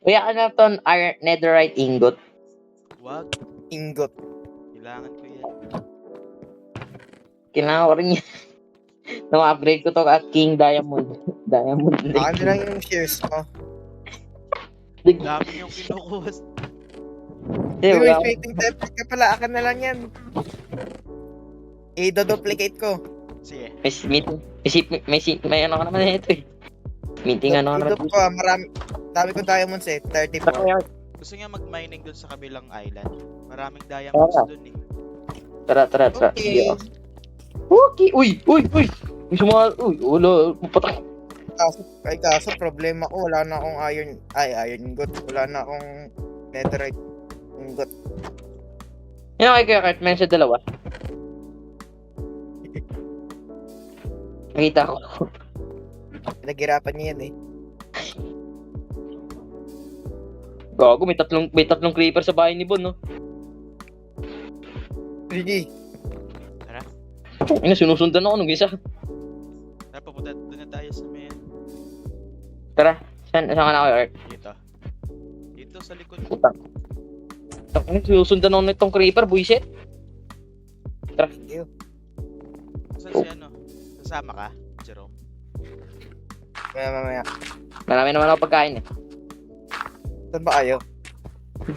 Kuya ka na ton, netherite ingot. Wag. Ingot. Kailangan ko yan. Kailangan ko rin yan. Na-upgrade ko to at King Diamond. Diamond Akin Lake. na lang yung shares mo. Dami yung kinukuha. Hindi, Uy, may wala ko. fading template ka pala. Akin na lang yan. I-duplicate ko. Sige. May ano ka naman na ito eh. Meeting ano ka naman. I-dup ko marami. Dami kong diamonds eh. 34. Gusto niya mag-mining dun sa kabilang island. Maraming diamonds dun eh. Tara. Okay. Okay. Uy. May sumal. Uy, ulo. Patak. Kaso problema ko. Wala na akong iron ingot. Wala na akong netherite ingot. Yan kay Kuya Kurt, meron siya dalawa. Nakita ko. Naghirapan niya yan eh. Gago, may tatlong creeper sa bahay ni Bon, no? GG. Ay, sinusundan ako nung isa. Tara, papunta doon na tayo sa main. Tara, saan ka na Kuya Kurt? Dito. Dito sa likod. Putang. Sinusundan ako nitong creeper, buisit. Tara. Saan si ano? Sasama ka, Jerome? Mamaya. Marami naman ako pagkain eh. Saan ba kayo?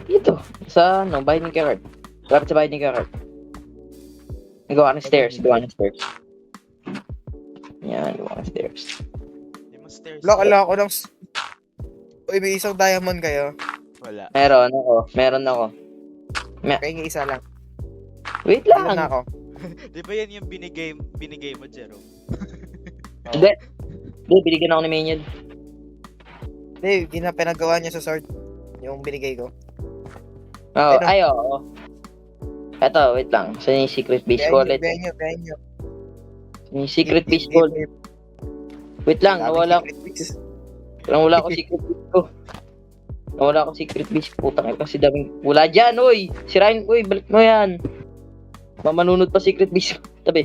Dito, sa bahay ni Kuya Kurt. Lapit sa bahay ni Kuya Kurt. Gawa ng stairs. Yan, gawa ng stairs. Hindi mo stairs. Wala ko lang. Uy, may isang diamond kayo. Wala. Meron ako. Kaya isa lang. Wait Ilan na lang. ako? Di ba yan yung binigay mo, Jerome? Hindi, binigyan ako ni Maynard. Hindi, na pinagawa niya sa sword. Yung binigay ko. Oo, Pero- oo. Eto, wait lang. Saan yung secret base ko ulit? Benyo. Yung secret base ko ulit. Wait lang, nawala ako secret base ko. Nawala ako secret base ko. Putang ina kasi daming... Wala dyan, oy! Sirain, oy, balik mo yan. Mamanunod pa secret base ko. Tabi.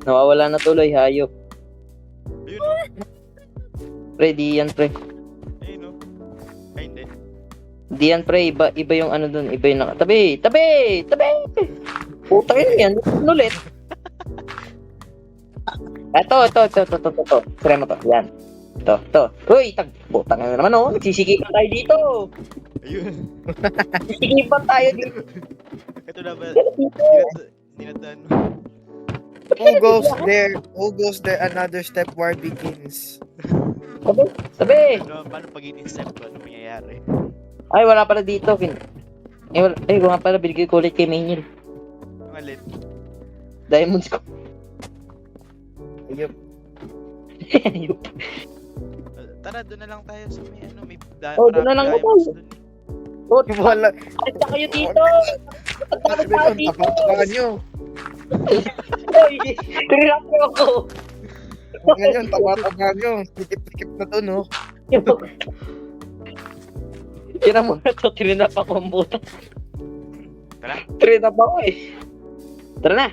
Nawawala na tuloy, hayop. Ayun o. Pre, di yan, pre. Ayun o. Ay, hindi. Di yan, pre. Iba yung ano dun. Iba yung Tabi! Putang ina yan. Ano ulit? Ito. Try mo to. Yan. Ito. Uy, putang ina naman, oh. Nagsisikipan tayo dito. Ayun. Nagsisikipan tayo dito. Ito na ba? Hindi na ano. Who goes there, another step war begins. Tabi! Ano, paano pag in-step ko? Ano mangyayari? Ay, wala pala dito. Wala pala. Binigay ko ulit kay Maynard. Ang alin? Diamonds ko. Ayup. Ayup. Tara, doon na lang tayo sa may ano, may Doon na lang diamonds ako. doon eh. Oh, Wala. Basta kayo dito! Basta tayo dito! Tapakan nyo. Uy! Tinirap mo ako! Ngayon, tapakan nyo. Tikip na to, no? Tira mo na to, tirinap ako ang buta. Tara. Tirinap ako eh. Tara na!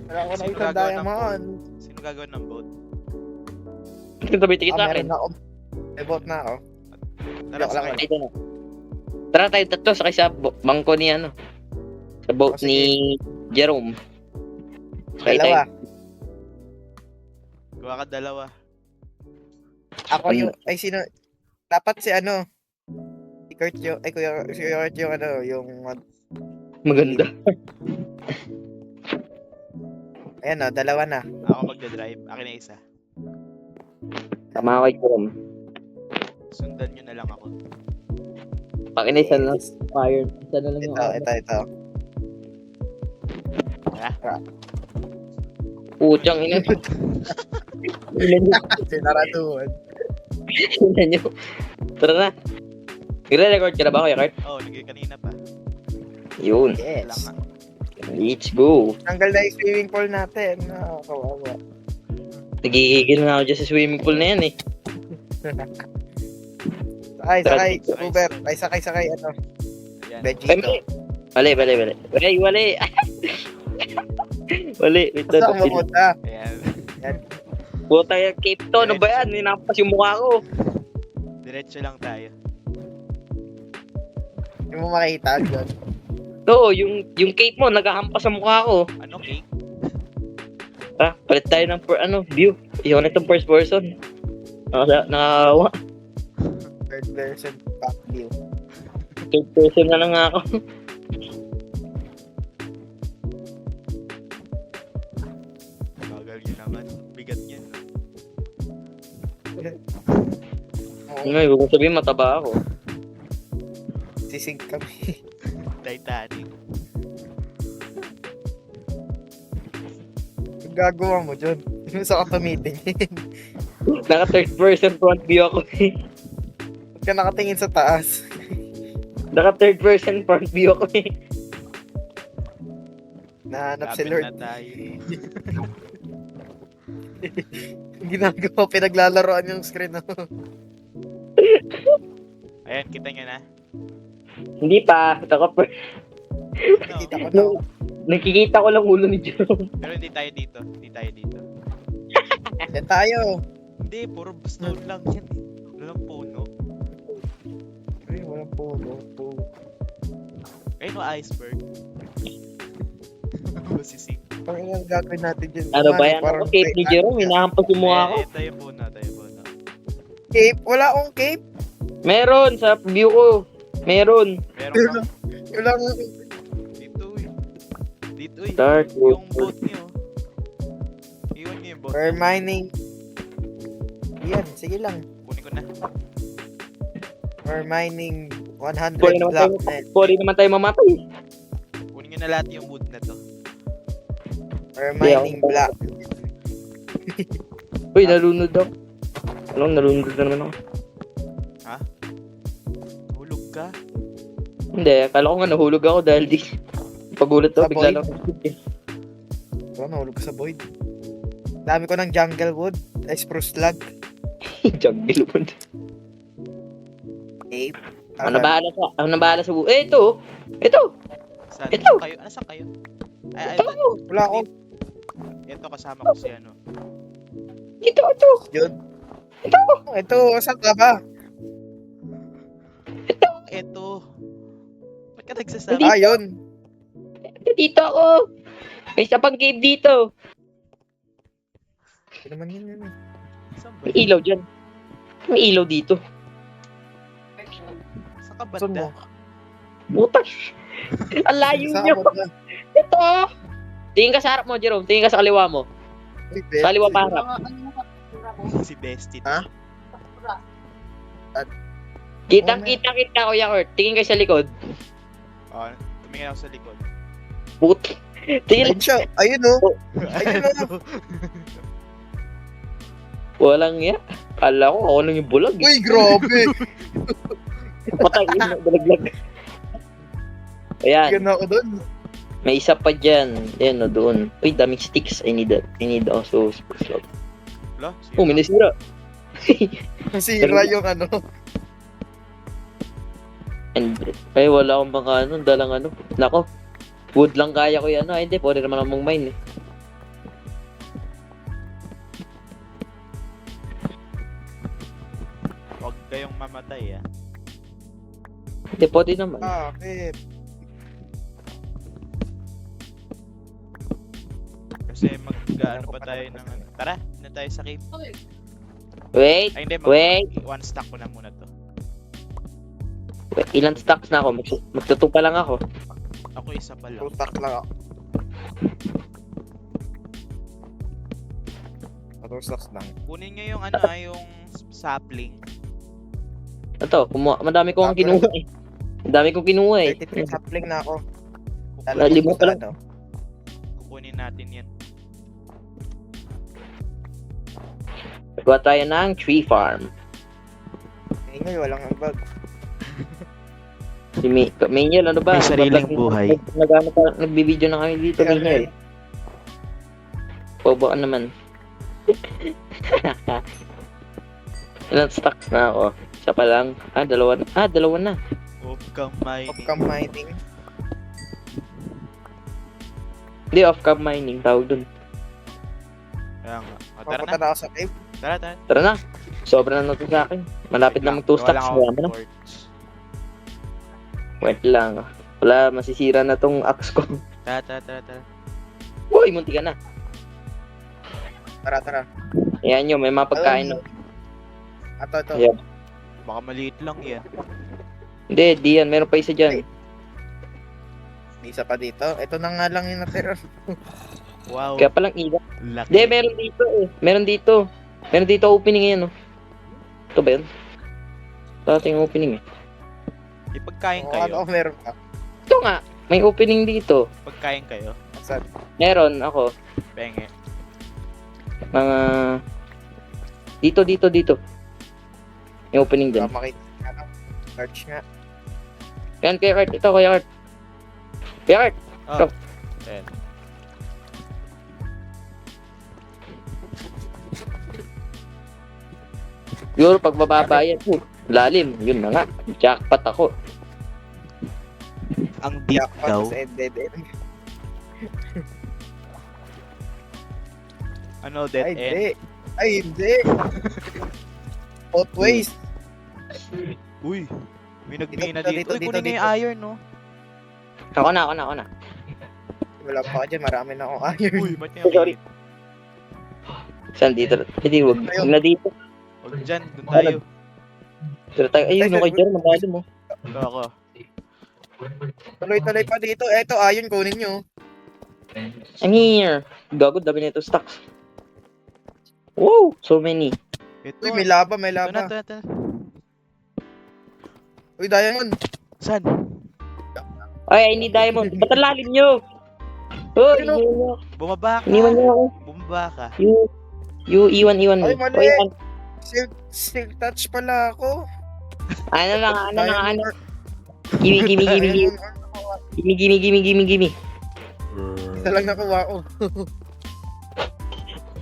Wala ko na Sino isang gagawa ng diamond. Sino gagawin ng boat? Tabi tikit sa akin. Meron na ako. May bot na ako. Tara, Joke lang, sakay. Ito na. Tara tayo tatlo sakay sa bangko ni ano. Sa boat Oh, sige. ni Jerome. Sakay Dalawa. tayo. Gawa ka dalawa. Ako yung, ay sino, dapat si ano, si Kurt yung, ay si Kurt yung ano, yung, Maganda. ayan o, dalawa na. Ako magdadrive. Akin na isa. Tama kay Jerome. Sundan nyo na lang ako. Pakin isa lang. Fire. Isa na lang yung Ito. Putyang ina. Ilan nyo. Sinaratuhan. Ilan nyo. Tara na. Nagre-record ka na ba, Kuya Kurt? Oh, kanina pa. Yun. Wala Yes. nga. Let's go. Tanggal na yung swimming pool natin. Kawawa. Nagigigil na ako dyan sa swimming pool na yan eh. Sakay. Uber. Ay, sakay. Ano? Ayan. Ay, Vegito. mali. Wali. Wali. Wait Saan lang. ako mapunta? Ayan. Puta yung Cape to. Ano ba yan? Ninapas yung mukha ko. Diretso lang tayo. Hindi mo makita dyan. Oo, yung cape mo, nagahampas sa mukha ko. Ano, cake? Palit tayo ng view. Yung itong first person. Nakakawa. Third person back view. Third person na lang ako. Bagal yun naman. Bigat niyan. No? Oo, Ngayon, huwag mong sabihin mataba ako. sisig kami. Titanic. Ang gagawa mo dyan. Saan ka tumitingin? Naka third person front view ako. Ba't ka nakatingin sa taas? Naka third person front view ako. Nahanap si Lapit Lord. na tayo. Ang ginagawa, pinaglalaroan yung screen. Ayan, kita nyo na. Hindi pa. No, Nakita ko na. Nakikita ko lang ulo ni Jerome. pero hindi tayo dito. Hindi tayo dito. Yan tayo. Hindi, puro stone lang yan. Walang puno. Ay, walang puno. Ayun o, iceberg. Sisig. Pang ilang gagawin natin dyan. Ano ba yan? Parang Ako cape ni Jerome. Hinahampas yung mukha ko. Ito yung puno, ito yung puno. Cape? Wala akong cape. Meron sa view ko. Meron. Meron pa. Wala akong Dito eh. Dito eh. Dark Yung boat nyo. Iwan nyo yung boat. for mining. Yan, sige lang. Kunin ko na. For mining 100 Pwede naman block tayo, net. pwede naman tayo mamatay. Kunin nyo na lahat yung wood na to. For mining ako- block. Uy, nalunod ako. Alam, nalunod na naman ako. Hulog ka. Hindi, akala ko nga nahulog ako dahil di. Pagulat Sa ako, bigla void? lang. Diba, nahulog ka sa void. Dami ko ng jungle wood. Spruce log. Jungle wood. Cape. Ano bahala sa buo? Ito! Saan Ito. kayo? Nasaan kayo? Ay, Ito! Wala akong ito kasama ko si ano. Ito! yun. Ito, saan ka ba? Ito. Ba't ka nagsasabi? Hindi. Yun. Dito ako! May isa pang cave dito. Ito naman yun. Saan ba? May ilaw dyan. May ilaw dito. Saan ka Saan mo? banda? Putak! Ang layo Saan nyo! ka ba? Ito! Tingin ka sa harap mo, Jerome. Tingin ka sa kaliwa mo. Uy, Sa kaliwa pa harap. Si Destiny. Ha? Kitang-kita kita, Kuya Kurt. Tingin kayo sa likod. Oh, tumingin ako sa likod. Putik! Tingin Ayun siya. Ayun o. Ayun o. Walang ya. Kala ko ako lang yung bulag. Uy, grabe. Patay yun. Dalaglag. Ayan. Ganda ako doon. May isa pa dyan. Ayan o, doon. Uy, daming sticks. I need that. I need also spruce log. Wala? Oh, may nasira. Masira yung ano. And, ay, wala akong mga dalang Nako. Wood lang kaya ko yan. Ay, hindi. Pwede naman akong mine eh. Huwag kayong mamatay ah. Hindi, pwede naman. Bakit? Kasi mag-ano pa tayo ng ano. Tara, na tayo sa cave. Wait. Ay hindi, Wait. one stack ko na muna to. Wait, ilan stocks na ako? Magtutupa lang ako. Ako isa pa lang. Tutak lang ako. Tutak lang. Kunin nyo yung ano yung sapling. Ito, madami kong kinuha eh. Madami kong kinuha eh. 33 sapling na ako. Lima pa lang. Ano? Kukunin natin yan. Gawa tayo ng tree farm. Ngayon, walang ambag. Si Manuel, ano ba? May sariling buhay. Nagbibideo na kami dito, Manuel. Bobo ka naman. Ilan stocks na ako? Isa pa lang. Dalawa na. Off-cam mining. Off-cam mining. Hindi, off-cam mining. Tawag dun. Kaya nga. O, tara Papunta na. na ako sa cave. Tara, tara. Tara na. Sobra na to sa akin. Malapit na mag 2 stacks. Wala mo na. Wait lang. Wala, masisira na tong axe ko. Tara. Uy, munti ka na. Tara. Ayan yun, may mga pagkain. Alam mo. Ito. Yeah. Baka maliit lang yan. Hindi, di yan. Meron pa isa dyan. May isa pa dito. Ito na nga lang yung natira. Wow. Kaya palang ila. Laki. Hindi, meron dito eh. Meron dito opening ngayon, no? Ito ba yun? Ito ating opening eh. Ipagkain Ano kayo. meron ka? Ito nga, may opening dito. Pagkain kayo. Saan? Meron ako. Penge. Mga... Dito. May opening dyan. Makita. Ano? Search nga. Yan, Kuya Kurt. Ito, Kuya Kurt. Kuya Kurt. Oh. Ayan. Siguro pag mababa yan. Lalim. Yun na nga. Jackpot ako. Ang deep Jackpot daw. sa dead end. Ano, dead end? Ay, hindi. Both ways. Uy. May nagbina Dito, dito. Uy, kunin na dito. yung iron, no? Ako na. Wala pa ka dyan. Marami na akong iron. Uy, ba't niya Sorry. Saan dito? Hindi, wag na dito. Huwag dyan, dun tayo. Tira tayo. Ayun, no, kay Jer. Magalim mo. Ito ako. Tuloy-tuloy pa dito. Eto, iron kunin nyo. I'm here. Gago, dami nito stocks. Wow, so many. Ito. Uy, may lava. Ito. Uy, diamond. Saan? Ay, I need diamond. Ba't ang lalim nyo? Oh, Ano? Bumaba ka. iniwan nyo ako. Bumaba ka. Iwan mo. Ay, mali. Oy, Silk touch pala ako. ano lang. Diamond. Gimme. Isa lang nakuha ko.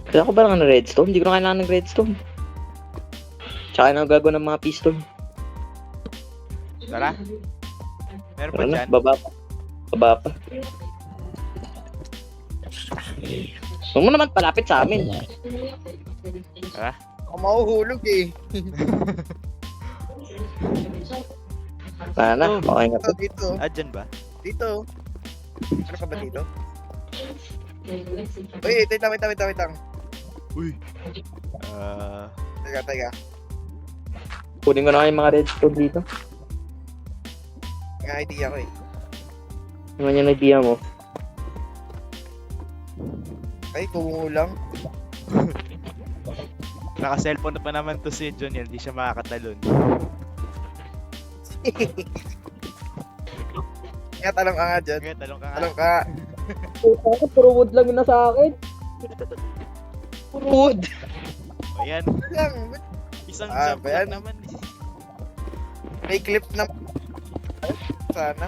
Kaya ko ba lang ng redstone? Hindi ko na kailangan ng redstone. Tsaka na gagawa ng mga piston. Tara. Meron pa Ano, dyan? baba pa. Huwag mo naman palapit sa amin. Ako mahuhulog eh. Sana na, okay na. Dito. Dyan ba? Dito. Ano ka ba dito? Uy, wait lang. Uy. Teka. Kunin ko na yung mga redstone dito. May idea ko eh. Naman yung idea mo. Ay, kumulang. Naka-cellphone pa naman to si Junior. Hindi siya makakatalon. Kaya talong ka nga dyan. Okay, talong ka nga. Talong ka. Puro wood lang yun na sa akin. Puro wood. Ayan. Lang. Isang Ah, jump ba yan? lang naman. May clip na. Sana.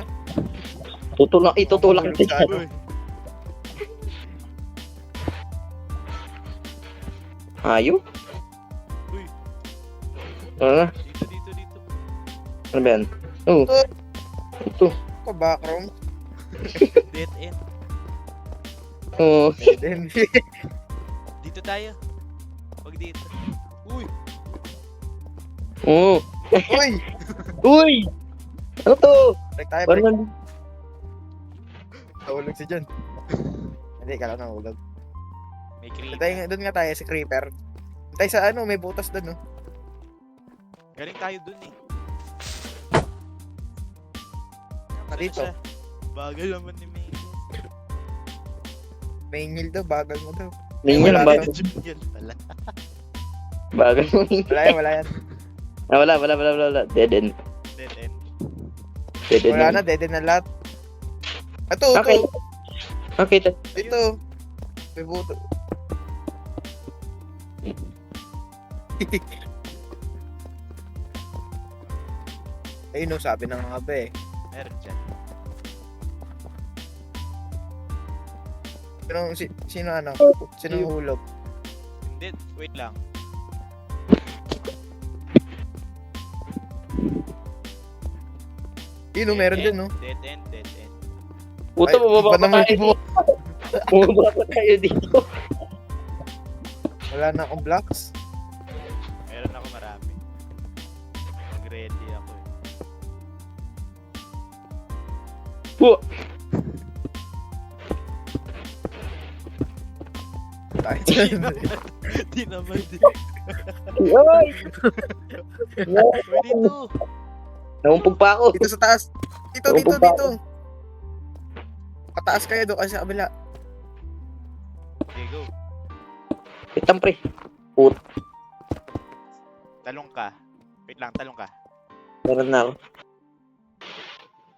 Itutulak kita dyan. Uy. Ayo? Uy. Ano na? Dito. Ano ba yan? Oh. Ito. Ako backroom. Dead end. Oh. Then, Dito tayo. Huwag dito. Uy. Oh. uy! Uy! Ano to? Break tayo, break. Parang Nahulog si John. Hindi, kala nahulog. May creep. Doon nga tayo, si Creeper. Tayo sa ano, may butas doon, no? Galing tayo dun eh. Ah, dito. Siya? Bagal naman ni May. May ngil daw, bagal mo daw. Ninyo lang Wala bago. Junior pala. Bagal mo. Wala yan. Ah, wala. Dead end. Dead end. Dead end. Wala na, dead na lahat. Ito. Okay. Dito. May butas. Ayun no, sabi ng mga be. Meron dyan. Sino ano? Sino hulog? Hindi. Wait lang. Yun no, meron din no. Dead end. Puto, Ay, bumaba iba pa naman tayo. Bumaba pa tayo dito. Wala na akong blocks. Meron ako ready ako eh. Wah! Di naman din. Oy! Uy, dito. Naumpog pa ako. Dito sa taas. Dito, Oo, dito, baba. dito. Pataas kayo doon kasi sa kabila. Okay, go. Itang pre. Talong ka. Wait lang, talong ka. Meron na ako.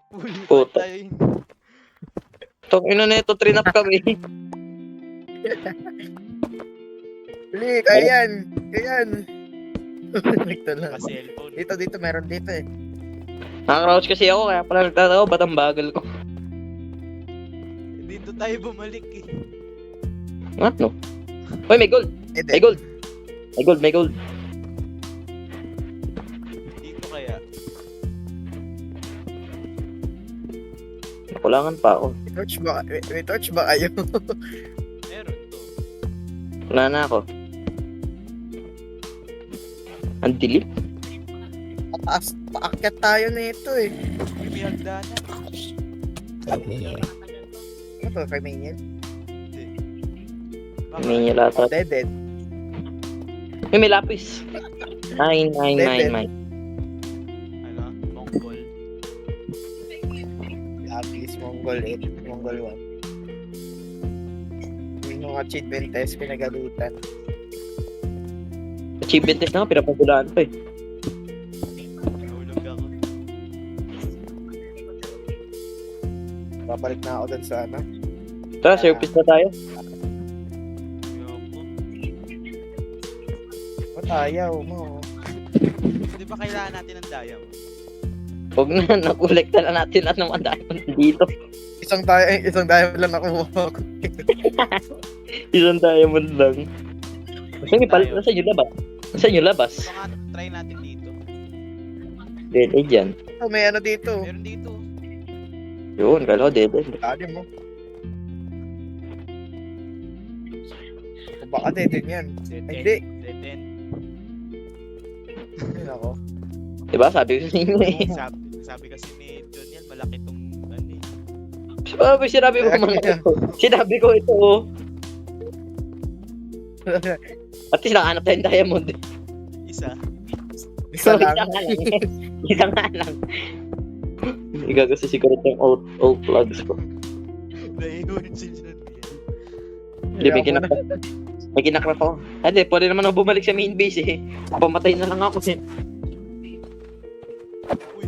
Uli Puta. tayo yun. Tong ina na ito, trinap kami. Huli, kaya yan. Kaya yan. Ito lang. Naka-cellphone. Dito, meron dito eh. Nakaka-crouch kasi ako, kaya pala nagtatawa, ba't ang bagal ko? Dito tayo bumalik eh. Ano? Uy, may gold! May gold! May gold, may gold. Dito kaya. Nakulangan pa ako. May torch ba kayo? Meron to. Wala na ako. Ang dilim. Pataas, paakyat tayo na ito eh. Uy, may hagdanan. Ano to, Carmanian? May lata. Dead. Uy, may lapis. 9. Ano? Mongol. Lapis, Mongol 8, Mongol 1. Yung mga achievement test pinagalutan. Achievement test na ako, pinapagulaan pa eh. Nahulog ako. Babalik na ako dun sa ano. Tara, surface na tayo. Ayoko. Ba't ayaw mo? Di ba kailangan natin ng diamond? Huwag na, nakolekta na natin lahat ng mga diamond dito. Isang diamond lang nakuha ko. Isang diamond lang. Nasaan yung labas? Nasaan yung labas? Ito nga, try natin dito. Dead end yan. Oh, may ano dito. Meron dito. Yun, kala ko dead end. Dali mo. O baka dead end yan. Dead Ay, end. hindi. Dead end. Ayun ako. Diba, sabi ko sa inyo eh. Sabi kasi ni John yan, malaki tong ano eh. Sinabi mo mga ito. Sinabi ko ito oh. At least nakahanap tayong diamond. Isa. Isa lang. Isa nga lang. Igagusto siguro yung old plugs ko. Naiiwan si John yan. Hindi, may kinakrak ako. Hindi, pwede naman ako bumalik sa main base eh. Pamatay na lang ako eh.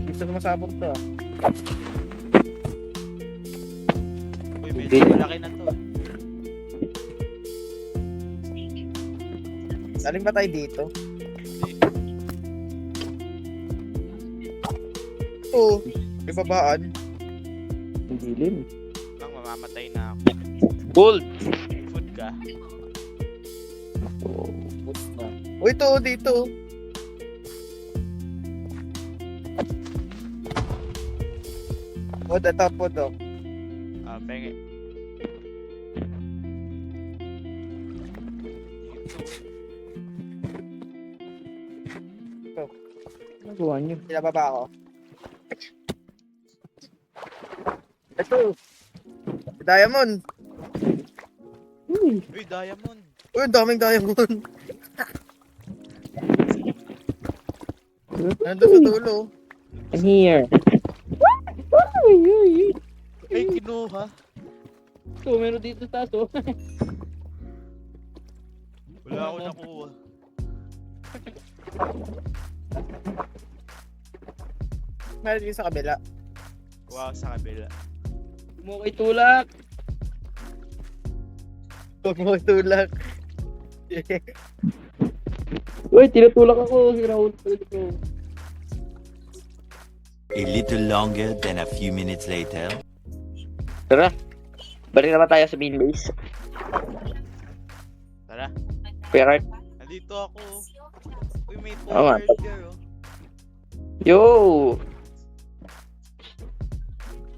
Gusto ko masabog to. Uy, medyo malaki na to. Saling ba tayo dito? Oo. May babaan. Ang dilim. Lang, mamamatay na ako. Gold! May food ka. Uy, ito, dito. Pod, ito, pod, oh. Penge. Nagawa niyo. Pinababa ako. Ito. Diamond. Uy, diamond. Uy, ang daming diamond. Nandun sa dulo. I'm here. Ay, kinuha. So, meron dito sa taas oh. Wala ako nakuha. Meron din sa kabila. Kuha ako sa kabila. Mukay tulak. Huwag mo tulak. Uy, tinutulak ako. Si Raul. A little longer than a few minutes later. Tara. Balik na ba tayo sa main base? Tara. Kuya Kart. Nandito ako. Uy, may Oo nga. forward there, oh. Yo!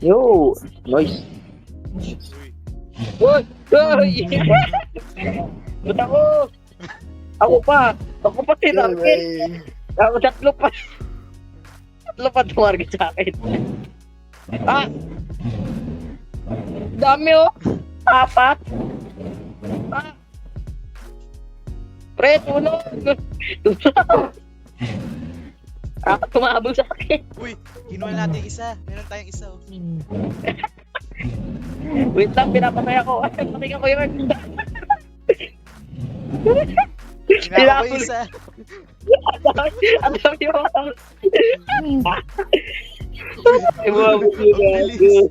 Yo! Nice. Uy. Uy! Ba't ako? Ako pa! Ako pa tinarkin! Ako tatlo pa! tatlo pa tumarget sa akin. Ah! Dami oh! Apat! Ah! Pre, tulong! Tulong! Apat tumahabol sa akin. Uy, kinuha natin isa. Meron tayong isa. Oh. Wait lang, pinapatay ako. Pakinggan ko yun. Kinuha ko isa. Ang dami mo. Ay, mga bilis.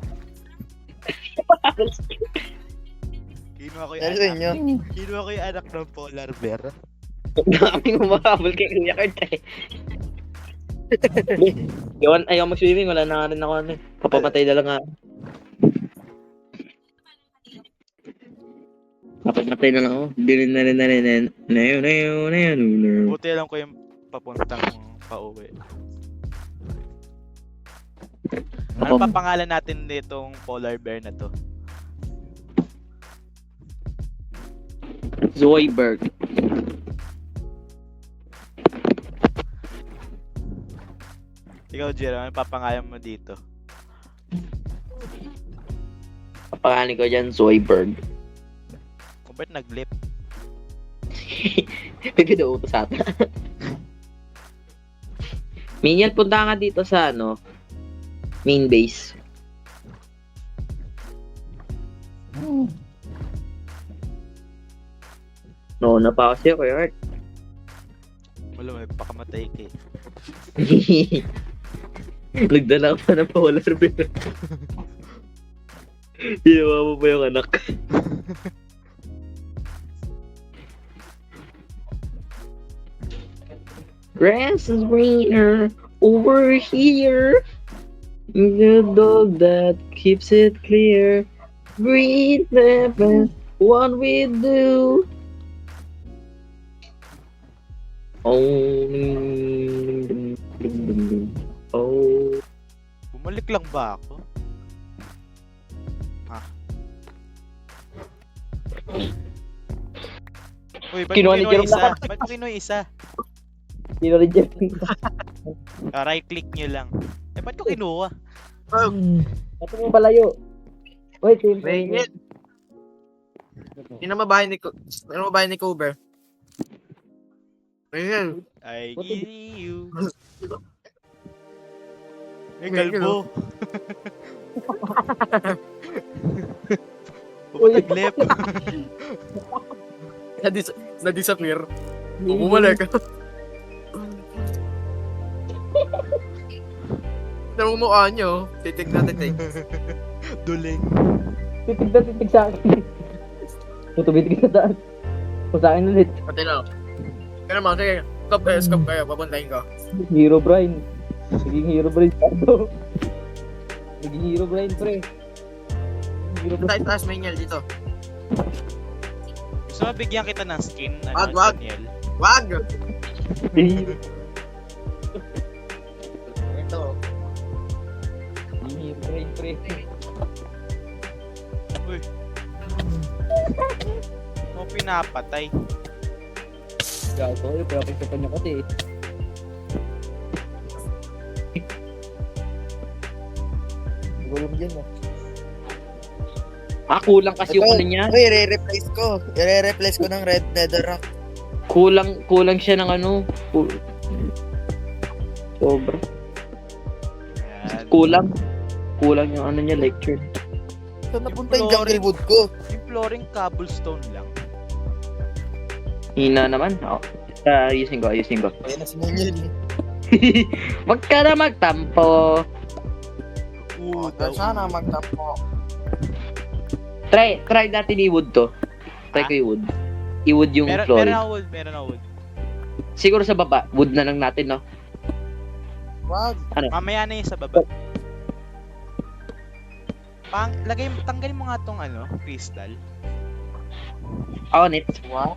Kinuha ko yung Ano sa inyo? anak. Kinuha ko yung anak ng polar bear. Ang daming humahabol kay Kuya Kurt eh. Yun, ayaw mag-swimming. Wala na nga rin ako ano eh. Papamatay na lang nga. Papamatay na lang ako. Buti lang ko yung papuntang pauwi. Ano pa pangalan natin nitong polar bear na to? Zoidberg. Ikaw, Jero, ano papangalan mo dito? Papangalan ko dyan, Zoidberg. Kung ba't nag-lip? May pinautos ata. Minion, punta nga dito sa ano, main base. No, pa kasi ako, Yart. Wala, may pakamatay ka eh. Nagdala ka pa ng polar bear. Ginawa mo pa yung anak. Grass is greener over here. The dog that keeps it clear. Green pepper, what we do. Oh. Bumalik lang ba ako? Ha? Uy, ba't Kinuha mo ni kinuha Jerome isa? lahat. Ba't mo kinuha isa? Reject. Right click nyo lang. Eh, ba't ko kinuha? Ito mo palayo. Wait, wait. Maingit. Sino mabahay ni Cover? Ayun. I What give you. Eh, kalbo. Ba't nag-lip? Na-disappear. Bumalik. Ano mukha nyo? Titig na titig. Duling. Titig na titig sa akin. Tutubitig sa daan. O sa akin ulit. Pati na. Kaya naman, sige. Stop kayo. Papuntahin ko. Hero Brian. Naging Hero Brian. Naging Hero Brian, pre. Hero Brian. Taas Manuel dito. Gusto mo bigyan kita ng skin? Wag. Daniel? Wag! Hero Ito. Brian, pre. Uy. Mo pinapatay. Gago, yung pinapagsapan niya kasi. Gulong dyan ah. Kulang kasi yung ano niya. Uy, i-replace ko. I-replace ko ng red netherrack. Kulang siya ng ano. Sobra. Ayan. Kulang yung ano niya, lecture. Saan napunta yung jungle wood ko? Yung flooring cobblestone lang. Hina naman. Ayusin ko. Ayan na si Manuel. Wag ka na magtampo. Sana magtapo. Try natin i-wood to. Try ko i-wood. I-wood yung Meron flooring. ako wood. Siguro sa baba, wood na lang natin, no? Wag. Mamaya na yung sa baba. Tanggalin mo nga tong crystal. On it. Wow.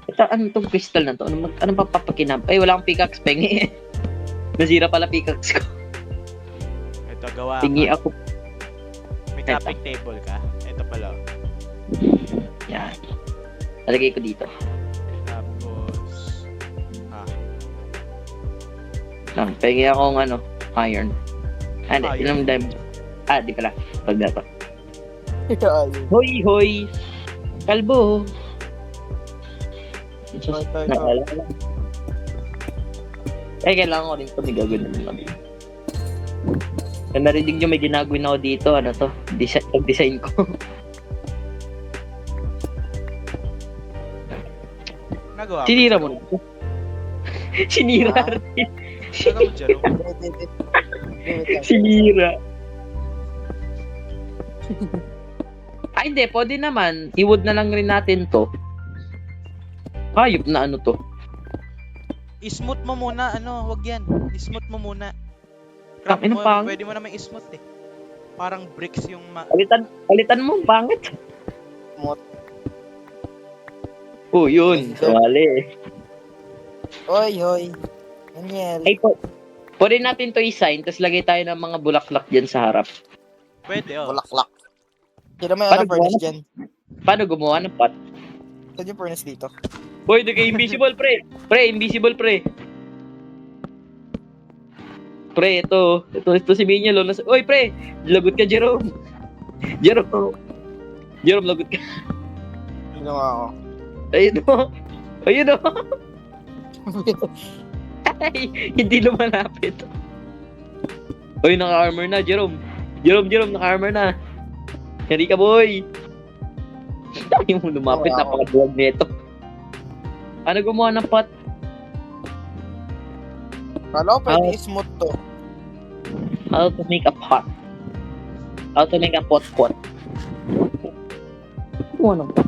Ito, ano tong crystal na to? Anong papapakinap? Ay, wala akong pickaxe, pengi. Nasira pala pickaxe ko. Ito, gawa Tingi ka. ako. May crafting table ka. Ito pala. Yan. Nalagay ko dito. Tapos... Lang, pengi akong iron. Hindi, Iron. ilang diamond. Di pala. Pag na to. Ayun. Hoy, hoy! Kalbo! Ito. Naalala ko lang. Kailangan ko rin ito. May gagawin naman kami. Kung narinig nyo, may ginagawin ako dito. Ano to? Pag-design ko. Nagawa mo. Sinira mo Jerome? na. Sinira Ah? rin. Nagawa mo, Jerome? Sinira. Hindi. Pwede naman. I-wood na lang rin natin to. Hayop na ano to. I-smooth mo muna, wag yan. I-smooth mo muna. Craft Tangina, mo, pang- pwede mo naman i-smooth eh. Parang bricks yung Palitan mo. Pangit. Mot. Oh, yun. Sumali. Hoy, hoy. Daniel. Ay, pwede natin to i-sign, tapos lagay tayo ng mga bulaklak dyan sa harap. Pwede, oh. Bulaklak. Sino may Paano furnace gumawa? dyan? Paano gumawa ng pot? Saan yung furnace dito? Hoy, nagka-invisible, pre! Pre, invisible, pre! Pre, ito si Minya, lo. Hoy, pre! Lagot ka, Jerome! Jerome, lagot ka. Ginawa ako. Ayun o! Ay, hindi lumalapit. Hoy, naka-armor na, Jerome, naka-armor na. Hindi ka, boy! Hindi mo lumapit, Wow. napakaduwag nito. Ano gumawa ng pot? Kala ko pwede smooth to. How to make a pot? How to make a pot? Gumawa ng pot.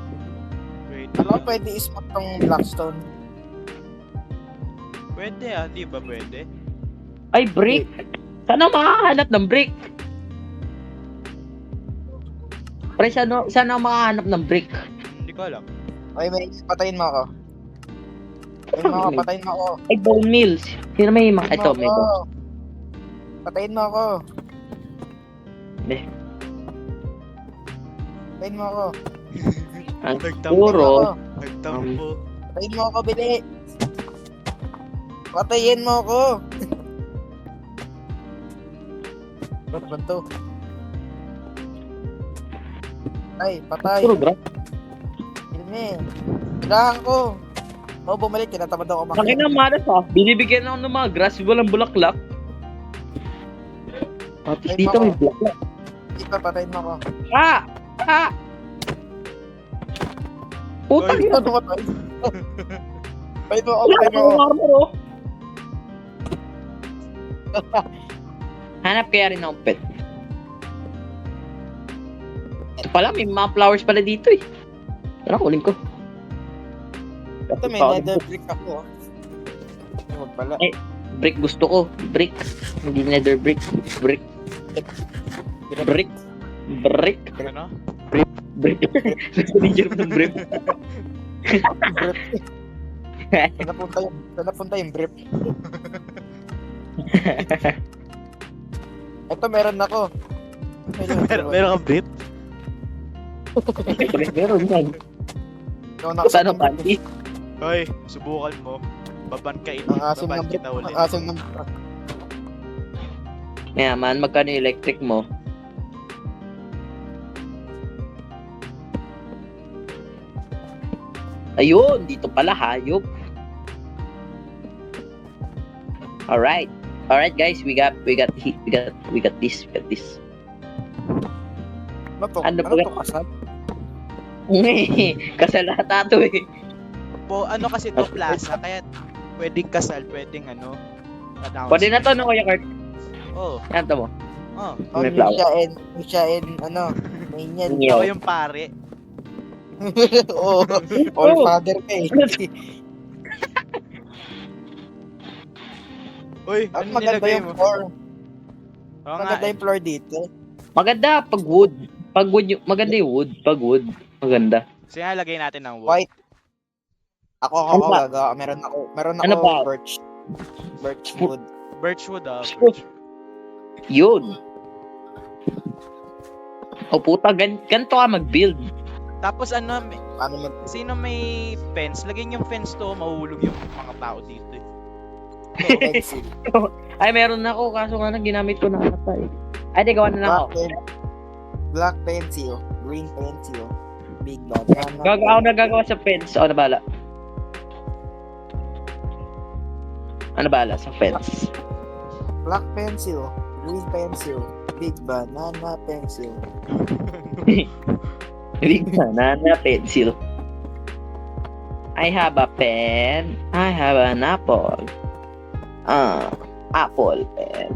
Wait. Kala ko pwede smooth tong Blackstone. Pwede di ba pwede? Ay, brick! Sana makahanap ng brick? Pre, sana makahanap ng brick? Hindi ko alam. Ay, may patayin mo ako. Patayin mo ako. Ay, bone mills. Sino may mga... Ito, may bone. Patayin mo ako. Hindi. Patayin mo ako. Ang Nagtampo. puro. Nagtampo. Patayin mo ako, bili. Patayin mo ako. Ba't ba to? Ay, patay. Puro grass. Hindi. Kailangan ko. Oo, bumalik. Tinatamad ako Ang ina malas binibigyan ako ng mga grass, walang bulaklak. At Ay, dito baka. may bulaklak. Ikaw, patayin mo ako. Putang Oy. ina. Ano matay? Patayin mo ako, Wala patayin mo akong ako. armor, oh. Hanap kaya rin akong pet. Ito pala, may mga flowers pala dito eh. Tara, kunin ko. Ito, may nether brick ako. Huwag pala. Eh. Brick gusto ko. Brick. Hindi nether brick. Brick. Brick. Brick. Ano? Brick. Gusto ni Jerome ng brick. Brick. Saan napunta yung brick? Ito, meron ako. Meron kang bit? Meron yan. Saan ang panty? Hoy, subukan mo. Baban ka Ang asim baban ng brick. kita ulit. Ang asim ng Kaya man, magkano yung electric mo? Ayun, dito pala hayop. Alright. Alright guys, we got this. Ano to? Ano Ano ba? to kasal? Kasalata to eh. Po, ano kasi to plaza, kaya pwedeng kasal, pwedeng announcement. Pwede na to no, Kuya Kurt? Oo. Yan to mo. Oh. Oh, May flower. Misha and ano, Mainian. Yeah. Ikaw yung pare. Oo. All father ka eh. Uy, At ano maganda nilagay yung mo? floor. Oo nga Maganda eh. yung floor dito. Maganda pag wood. Pag wood, maganda yung wood. Pag wood, maganda. Sige nga, lagay natin ng wood. White. Ako Ano ba? gagawa. Meron ako Ano ba? birch wood. Birchwood Birchwood. Yun. O puta, ganito ka mag-build. Tapos Paano mag... sino may fence? Lagyan yung fence to, mahuhulog yung mga tao dito eh. Pencil. Ay, meron na ako. Kaso nga ginamit ko na ata eh. Ay, di, gawa na lang ako. Black pencil. Green pencil. Big banana. Ako nagagawa sa fence. Ano bala? Ano bala sa fence? Black pencil. Green pencil. Big banana pencil. Big banana pencil. I have a pen. I have an apple. Apple pen.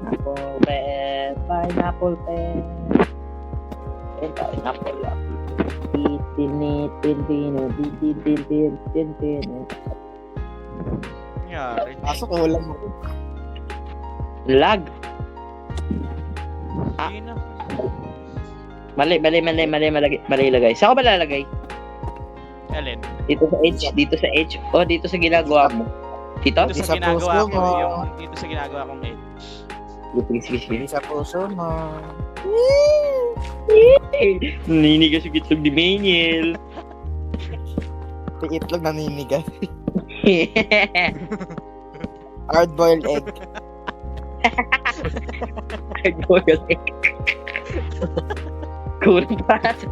Apple pen. Pineapple pen. Pineapple pen. Nangyari. Kaso kulang mo. Lag. Hindi na. Mali ilagay. Saan ko ba lalagay? Alin? Dito sa edge. O, dito sa ginagawa mo. Dito? Dito Di sa sa ginagawa puso ko, mo. yung dito sa ginagawa kong edge. Sige. Hindi sa puso mo. Naninigas yung itlog ni Maniel. Yung itlog naninigas. Hard-boiled egg. Kurang pa sa